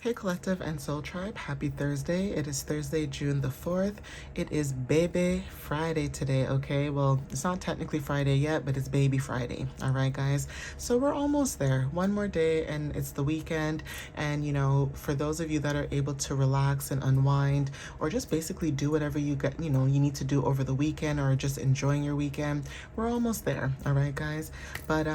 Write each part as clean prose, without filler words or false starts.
Hey Collective and Soul Tribe, happy Thursday. It is Thursday, June the 4th. It is Baby Friday today, okay? Well, it's not technically Friday yet, but it's Baby Friday, all right, guys? So we're almost there. One more day and it's the weekend. And, you know, for those of you that are able to relax and unwind or just basically do whatever you get, you need to do over the weekend or just enjoying your weekend, we're almost there, all right, guys? But,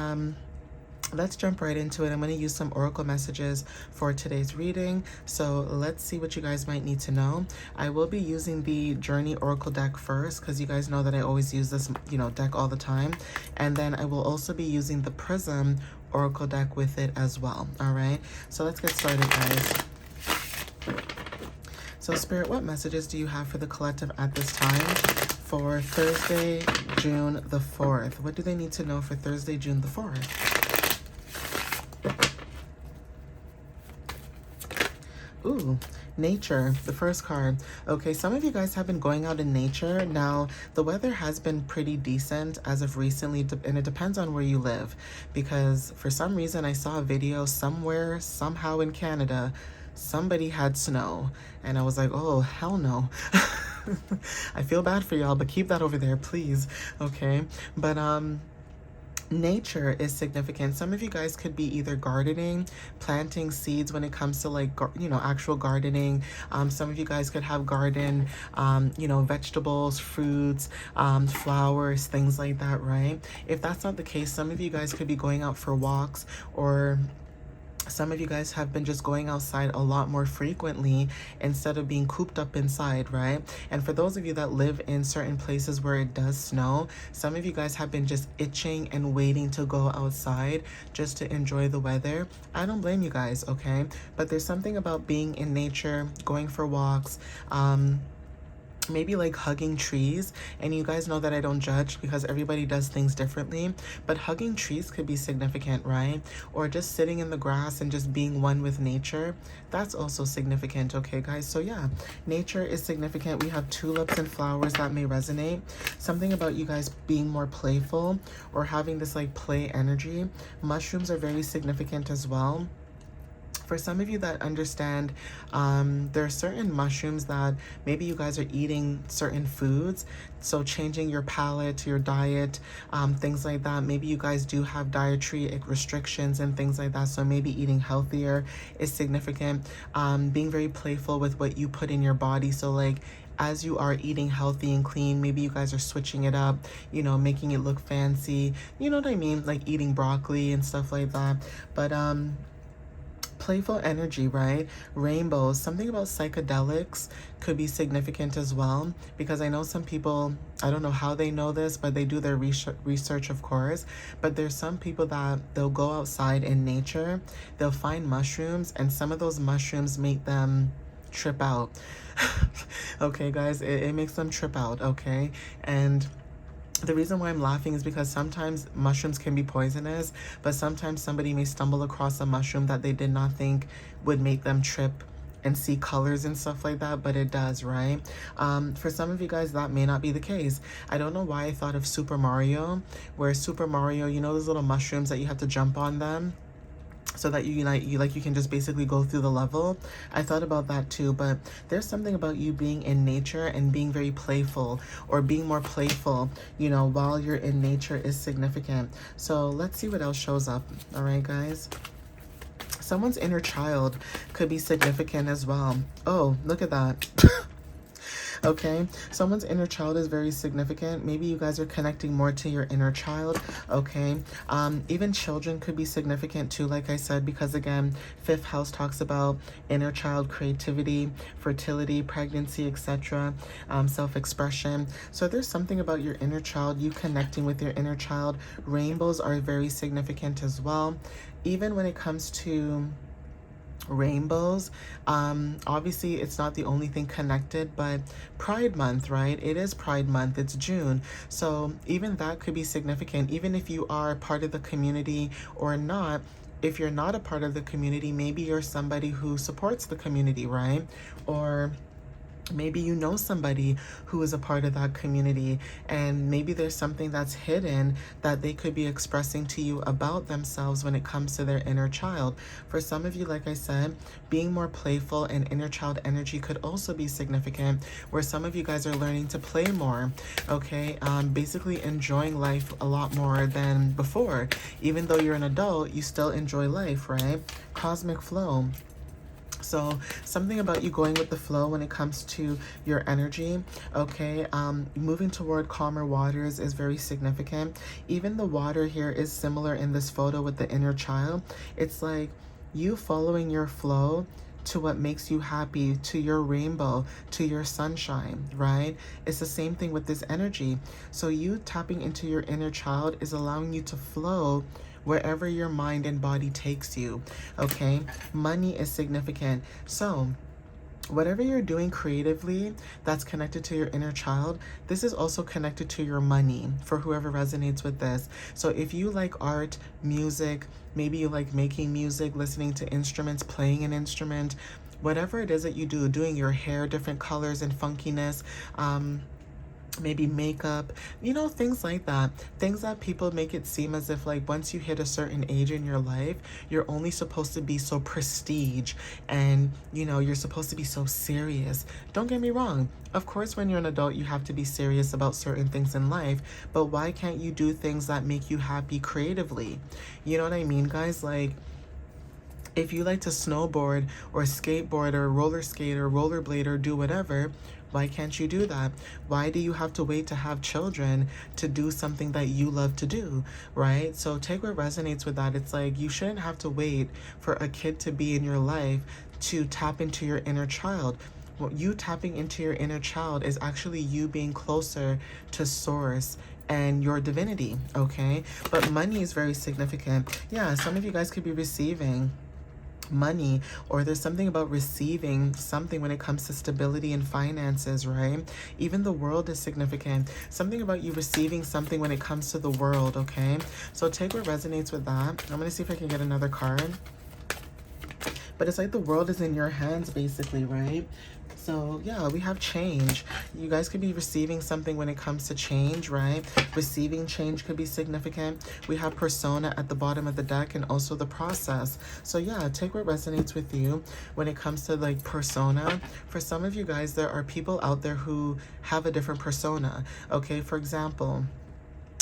let's jump right into it. I'm going to use some oracle messages for today's reading. So let's see what you guys might need to know. I will be using the Journey Oracle deck first because you guys know that I always use this, deck all the time. And then I will also be using the Prism Oracle deck with it as well. All right. So let's get started, guys. So Spirit, what messages do you have for the collective at this time for Thursday, June the 4th? What do they need to know for Thursday, June the 4th? Ooh, nature, the first card. Okay, some of you guys have been going out in nature. Now, the weather has been pretty decent as of recently, and it depends on where you live. Because for some reason, I saw a video somewhere, somehow in Canada, somebody had snow. And I was like, oh, hell no. I feel bad for y'all, but keep that over there, please. Okay, but nature is significant. Some of you guys could be either gardening, planting seeds when it comes to like, actual gardening. Some of you guys could have garden, vegetables, fruits, flowers, things like that, right? If that's not the case, some of you guys could be going out for walks, or some of you guys have been just going outside a lot more frequently instead of being cooped up inside, right? And for those of you that live in certain places where it does snow, some of you guys have been just itching and waiting to go outside just to enjoy the weather. I don't blame you guys, okay? But there's something about being in nature, going for walks, maybe like hugging trees. And you guys know that I don't judge because everybody does things differently, but hugging trees could be significant, right? Or just sitting in the grass and just being one with nature, that's also significant. Okay guys, so yeah, nature is significant. We have tulips and flowers that may resonate. Something about you guys being more playful or having this like play energy. Mushrooms are very significant as well. For some of you that understand, there are certain mushrooms that maybe you guys are eating certain foods. So changing your palate, your diet, things like that. Maybe you guys do have dietary restrictions and things like that. So maybe eating healthier is significant. Being very playful with what you put in your body. So like, as you are eating healthy and clean, maybe you guys are switching it up, making it look fancy. You know what I mean? Like eating broccoli and stuff like that. But, playful energy, right? Rainbows, something about psychedelics could be significant as well, because I know some people, I don't know how they know this, but they do their research, of course. But there's some people that they'll go outside in nature, they'll find mushrooms, and some of those mushrooms make them trip out. Okay, guys, it makes them trip out, okay? And the reason why I'm laughing is because sometimes mushrooms can be poisonous, but sometimes somebody may stumble across a mushroom that they did not think would make them trip and see colors and stuff like that, but it does, right? For some of you guys, that may not be the case. I don't know why I thought of Super Mario, where Super Mario, those little mushrooms that you have to jump on them so that you can just basically go through the level. I thought about that too, but there's something about you being in nature and being very playful, or being more playful, while you're in nature is significant. So let's see what else shows up. All right, guys. Someone's inner child could be significant as well. Oh, look at that. Okay, someone's inner child is very significant. Maybe you guys are connecting more to your inner child. Okay, even children could be significant too, like I said, because again, fifth house talks about inner child, creativity, fertility, pregnancy, etc., self-expression. So there's something about your inner child, you connecting with your inner child. Rainbows are very significant as well. Even when it comes to rainbows, obviously it's not the only thing connected, but Pride Month, right? It is Pride Month, it's June, so even that could be significant. Even if you are part of the community or not, if you're not a part of the community, maybe you're somebody who supports the community, right? Or Maybe you know somebody who is a part of that community, and maybe there's something that's hidden that they could be expressing to you about themselves when it comes to their inner child. For some of you, like I said, being more playful and inner child energy could also be significant, where some of you guys are learning to play more, okay? Basically enjoying life a lot more than before. Even though you're an adult, you still enjoy life, right? Cosmic flow. So something about you going with the flow when it comes to your energy, okay? Moving toward calmer waters is very significant. Even the water here is similar in this photo with the inner child. It's like you following your flow to what makes you happy, to your rainbow, to your sunshine, right? It's the same thing with this energy. So you tapping into your inner child is allowing you to flow wherever your mind and body takes you, okay? Money is significant. So whatever you're doing creatively that's connected to your inner child, this is also connected to your money for whoever resonates with this. So if you like art, music, maybe you like making music, listening to instruments, playing an instrument, whatever it is that you do, doing your hair, different colors and funkiness, maybe makeup, things like that. Things that people make it seem as if like once you hit a certain age in your life, you're only supposed to be so prestige and you're supposed to be so serious. Don't get me wrong. Of course, when you're an adult, you have to be serious about certain things in life, but why can't you do things that make you happy creatively? You know what I mean, guys? Like, if you like to snowboard or skateboard or roller skate or rollerblade or do whatever, why can't you do that? Why do you have to wait to have children to do something that you love to do, right? So take what resonates with that. It's like you shouldn't have to wait for a kid to be in your life to tap into your inner child. What you tapping into your inner child is actually you being closer to source and your divinity, okay? But money is very significant. Yeah, some of you guys could be receiving money, or there's something about receiving something when it comes to stability and finances, right? Even the world is significant. Something about you receiving something when it comes to the world, okay? So take what resonates with that. I'm going to see if I can get another card. But it's like the world is in your hands, basically, right? So yeah, we have change. You guys could be receiving something when it comes to change, right? Receiving change could be significant. We have persona at the bottom of the deck and also the process. So yeah, take what resonates with you when it comes to like persona. For some of you guys, there are people out there who have a different persona. Okay, for example,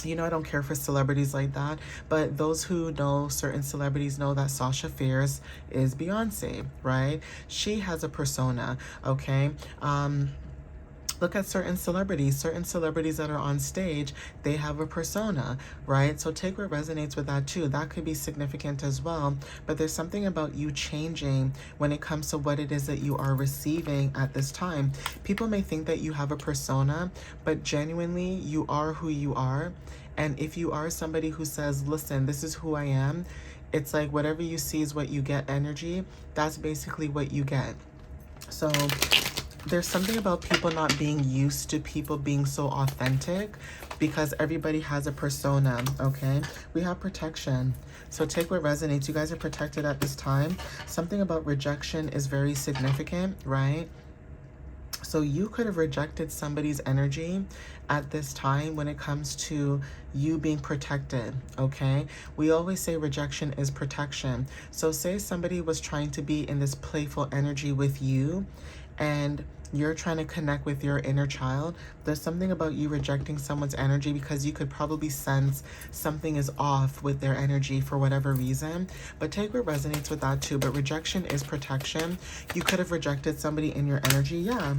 I don't care for celebrities like that, but those who know certain celebrities know that Sasha Fierce is Beyonce, right? She has a persona, okay? Look at certain celebrities that are on stage, they have a persona, right? So take what resonates with that too. That could be significant as well. But there's something about you changing when it comes to what it is that you are receiving at this time. People may think that you have a persona, but genuinely you are who you are. And if you are somebody who says, listen, this is who I am, it's like whatever you see is what you get energy. That's basically what you get. So there's something about people not being used to people being so authentic because everybody has a persona, okay? We have protection. So take what resonates. You guys are protected at this time. Something about rejection is very significant, right? So you could have rejected somebody's energy at this time when it comes to you being protected, okay? We always say rejection is protection. So say somebody was trying to be in this playful energy with you and you're trying to connect with your inner child. There's something about you rejecting someone's energy because you could probably sense something is off with their energy for whatever reason. But take what resonates with that too. But rejection is protection. You could have rejected somebody in your energy. Yeah.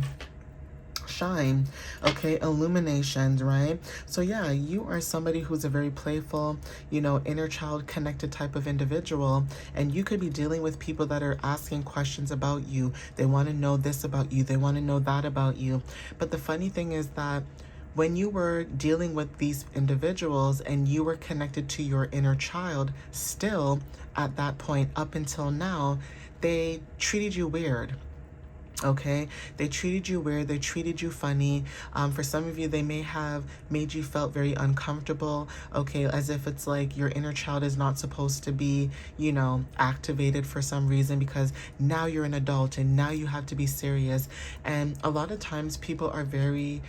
Shine, okay? Illuminations, right? So yeah, you are somebody who's a very playful, inner child connected type of individual, and you could be dealing with people that are asking questions about you. They want to know this about you, they want to know that about you. But the funny thing is that when you were dealing with these individuals and you were connected to your inner child, still at that point up until now, they treated you weird. Okay, they treated you weird, they treated you funny. For some of you, they may have made you felt very uncomfortable, okay, as if it's like your inner child is not supposed to be, you know, activated for some reason, because now you're an adult and now you have to be serious. And a lot of times people are very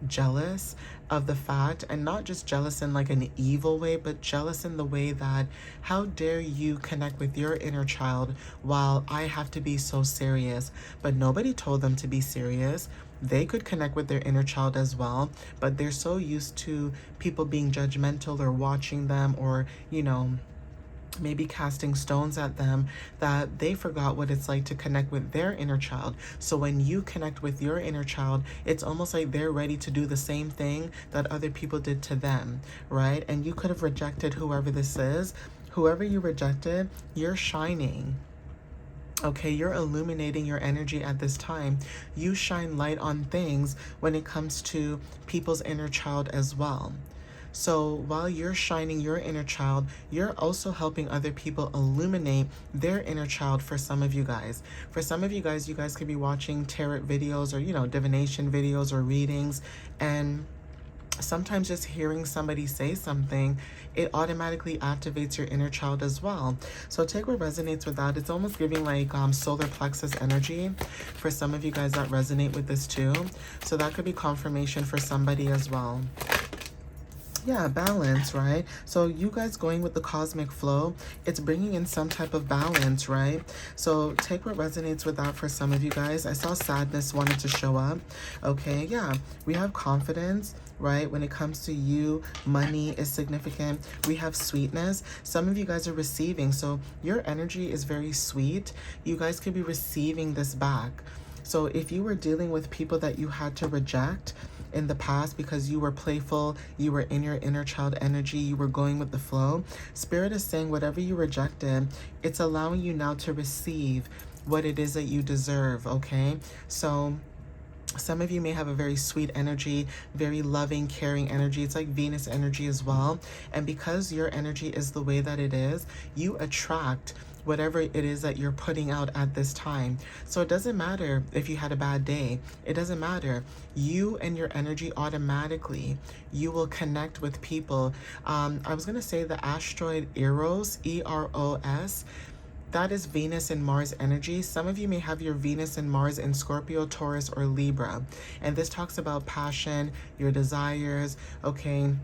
jealous of the fact, and not just jealous in like an evil way, but jealous in the way that, how dare you connect with your inner child while I have to be so serious? But nobody told them to be serious. They could connect with their inner child as well, but they're so used to people being judgmental or watching them, or, you know, maybe casting stones at them, that they forgot what it's like to connect with their inner child. So when you connect with your inner child, it's almost like they're ready to do the same thing that other people did to them, right? And you could have rejected whoever this is. Whoever you rejected, you're shining. Okay, you're illuminating your energy at this time. You shine light on things when it comes to people's inner child as well. So while you're shining your inner child, you're also helping other people illuminate their inner child. For some of you guys, you guys could be watching tarot videos, or, you know, divination videos or readings, and sometimes just hearing somebody say something, it automatically activates your inner child as well. So take what resonates with that. It's almost giving like solar plexus energy for some of you guys that resonate with this too. So that could be confirmation for somebody as well. Yeah, balance, right? So you guys going with the cosmic flow, it's bringing in some type of balance, right? So take what resonates with that for some of you guys. I saw sadness wanted to show up. Okay, yeah, we have confidence, right? When it comes to you, money is significant. We have sweetness. Some of you guys are receiving, so your energy is very sweet. You guys could be receiving this back. So if you were dealing with people that you had to reject in the past because you were playful, you were in your inner child energy, you were going with the flow, Spirit is saying whatever you rejected, it's allowing you now to receive what it is that you deserve, okay? So some of you may have a very sweet energy, very loving, caring energy. It's like Venus energy as well. And because your energy is the way that it is, you attract whatever it is that you're putting out at this time. So it doesn't matter if you had a bad day. It doesn't matter. You and your energy automatically, you will connect with people. I was going to say the asteroid Eros, E-R-O-S, that is Venus and Mars energy. Some of you may have your Venus and Mars in Scorpio, Taurus, or Libra. And this talks about passion, your desires, okay?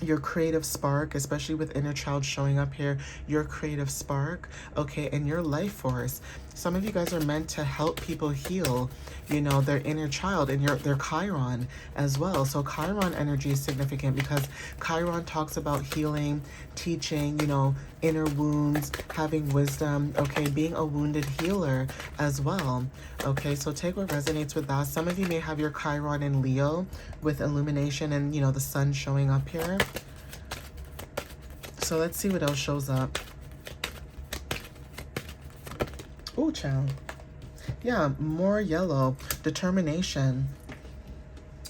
Your creative spark, especially with inner child showing up here, your creative spark, okay, and your life force. Some of you guys are meant to help people heal, you know, their inner child and their Chiron as well. So Chiron energy is significant because Chiron talks about healing, teaching, you know, inner wounds, having wisdom, okay, being a wounded healer as well. Okay, so take what resonates with that. Some of you may have your Chiron in Leo with illumination and, you know, the sun showing up here. So let's see what else shows up. Oh, child. Yeah, more yellow. Determination.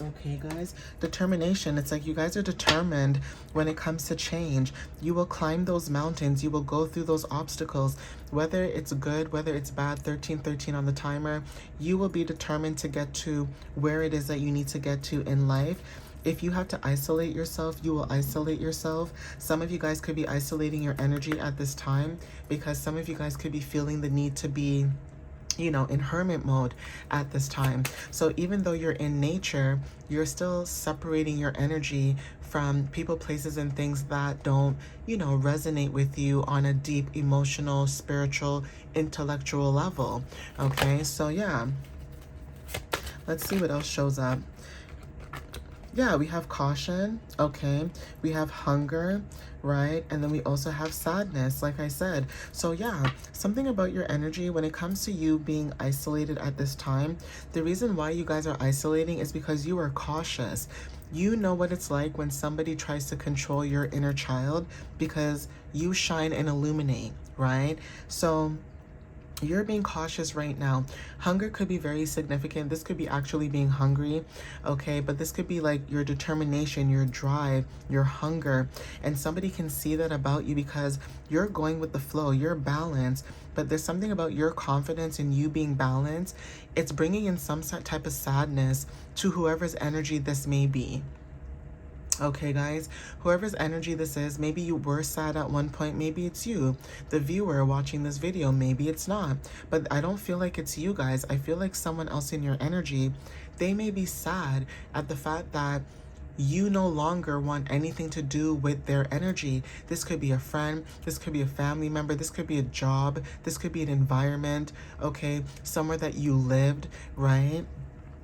Okay, guys. Determination. It's like you guys are determined when it comes to change. You will climb those mountains. You will go through those obstacles. Whether it's good, whether it's bad, 1313 on the timer, you will be determined to get to where it is that you need to get to in life. If you have to isolate yourself, you will isolate yourself. Some of you guys could be isolating your energy at this time because some of you guys could be feeling the need to be, you know, in hermit mode at this time. So even though you're in nature, you're still separating your energy from people, places, and things that don't, you know, resonate with you on a deep emotional, spiritual, intellectual level. Okay, so yeah. Let's see what else shows up. Yeah, we have caution, okay? We have hunger, right? And then we also have sadness, like I said. So yeah, something about your energy when it comes to you being isolated at this time, the reason why you guys are isolating is because you are cautious. You know what it's like when somebody tries to control your inner child because you shine and illuminate, right? So You're being cautious right now. Hunger could be very significant. This could be actually being hungry, okay? But this could be like your determination, your drive, your hunger. And somebody can see that about you because you're going with the flow, you're balanced. But there's something about your confidence and you being balanced. It's bringing in some type of sadness to whoever's energy this may be. Okay, guys, whoever's energy this is, maybe you were sad at one point, maybe it's you, the viewer watching this video, maybe it's not. But I don't feel like it's you guys. I feel like someone else in your energy, they may be sad at the fact that you no longer want anything to do with their energy. This could be a friend, this could be a family member, this could be a job, this could be an environment, okay, somewhere that you lived, right?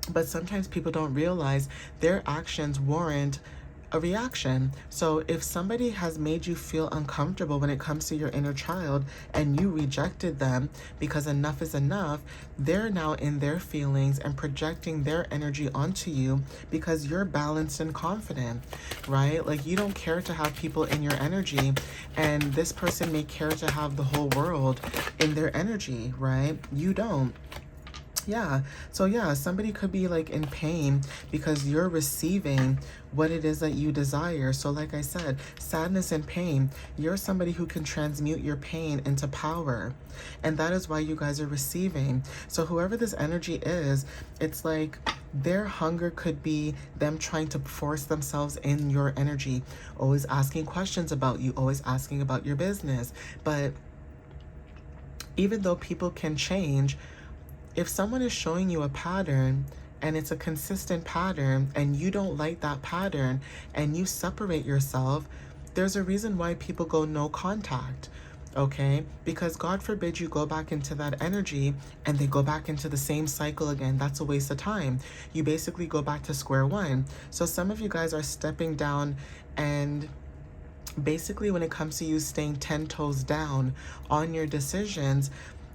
But sometimes people don't realize their actions warrant a reaction. So if somebody has made you feel uncomfortable when it comes to your inner child and you rejected them because enough is enough, they're now in their feelings and projecting their energy onto you because you're balanced and confident, right? Like you don't care to have people in your energy, and this person may care to have the whole world in their energy, right? You don't. Yeah, so yeah, somebody could be like in pain because you're receiving what it is that you desire. So like I said, sadness and pain, you're somebody who can transmute your pain into power. And that is why you guys are receiving. So whoever this energy is, it's like their hunger could be them trying to force themselves in your energy, always asking questions about you, always asking about your business. But even though people can change, if someone is showing you a pattern and it's a consistent pattern and you don't like that pattern and you separate yourself, there's a reason why people go no contact, okay? Because God forbid you go back into that energy and they go back into the same cycle again. That's a waste of time. You basically go back to square one. So some of you guys are stepping down, and basically when it comes to you staying 10 toes down on your decisions,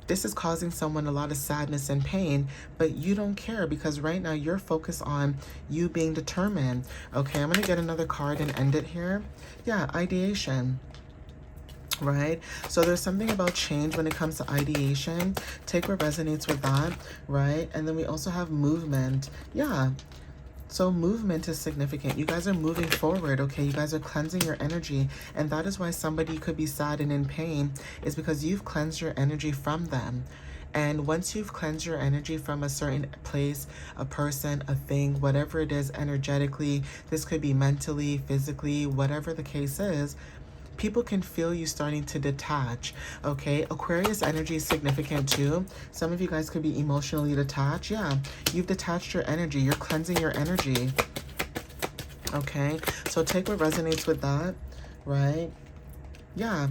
this is causing someone a lot of sadness and pain, but you don't care because right now you're focused on you being determined. Okay, I'm going to get another card and end it here. Yeah, ideation. Right? So there's something about change when it comes to ideation. Take what resonates with that, right? And then we also have movement. Yeah. So movement is significant. You guys are moving forward, okay? You guys are cleansing your energy. And that is why somebody could be sad and in pain, is because you've cleansed your energy from them. And once you've cleansed your energy from a certain place, a person, a thing, whatever it is energetically, this could be mentally, physically, whatever the case is, people can feel you starting to detach, okay? Aquarius energy is significant too. Some of you guys could be emotionally detached. Yeah, you've detached your energy. You're cleansing your energy, okay? So take what resonates with that, right? Yeah.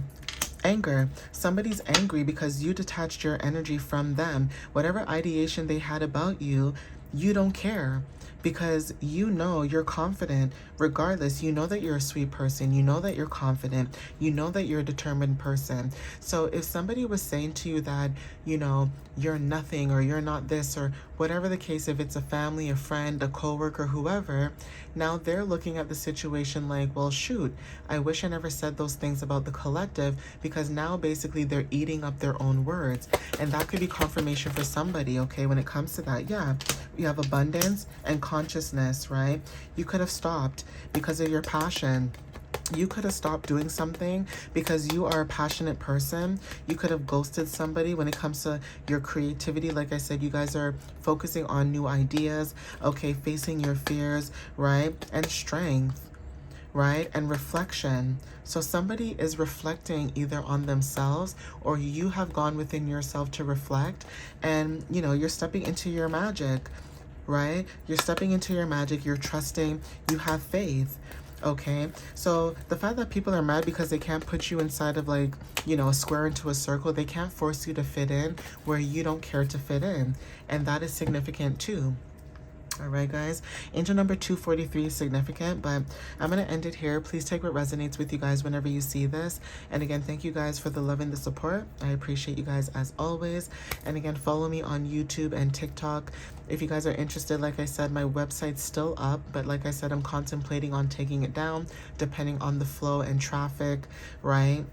Anger. Somebody's angry because you detached your energy from them. Whatever ideation they had about you, you don't care. Because you know you're confident regardless. You know that you're a sweet person. You know that you're confident. You know that you're a determined person. So if somebody was saying to you that, you know, you're nothing or you're not this or whatever the case, if it's a family, a friend, a coworker, whoever, now they're looking at the situation like, well, shoot, I wish I never said those things about the collective, because now basically they're eating up their own words. And that could be confirmation for somebody, okay, when it comes to that. Yeah, you have abundance and consciousness, right? You could have stopped because of your passion. You could have stopped doing something because you are a passionate person. You could have ghosted somebody when it comes to your creativity. Like I said, you guys are focusing on new ideas, okay, facing your fears, right? And strength, right? And reflection. So somebody is reflecting either on themselves or you have gone within yourself to reflect, and, you know, you're stepping into your magic, right? You're stepping into your magic. You're trusting. You have faith. Okay, so the fact that people are mad because they can't put you inside of, like, you know, a square into a circle, they can't force you to fit in where you don't care to fit in. And that is significant too. All right, guys. Angel number 243 is significant, but I'm going to end it here. Please take what resonates with you guys whenever you see this. And again, thank you guys for the love and the support. I appreciate you guys as always. And again, follow me on YouTube and TikTok. If you guys are interested, like I said, my website's still up, but like I said, I'm contemplating on taking it down depending on the flow and traffic, right?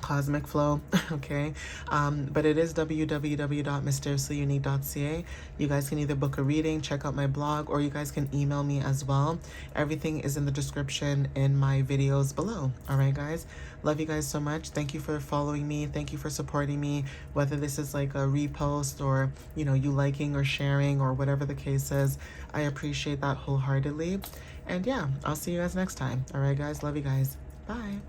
cosmic flow. Okay, but it is www.mysteriouslyunique.ca. You guys can either book a reading, check out my blog, or you guys can email me as well. Everything is in the description in my videos below. All right, guys, love you guys so much. Thank you for following me. Thank you for supporting me, whether this is like a repost or, you know, you liking or sharing or whatever the case is. I appreciate that wholeheartedly. And yeah, I'll see you guys next time. All right, guys, love you guys. Bye.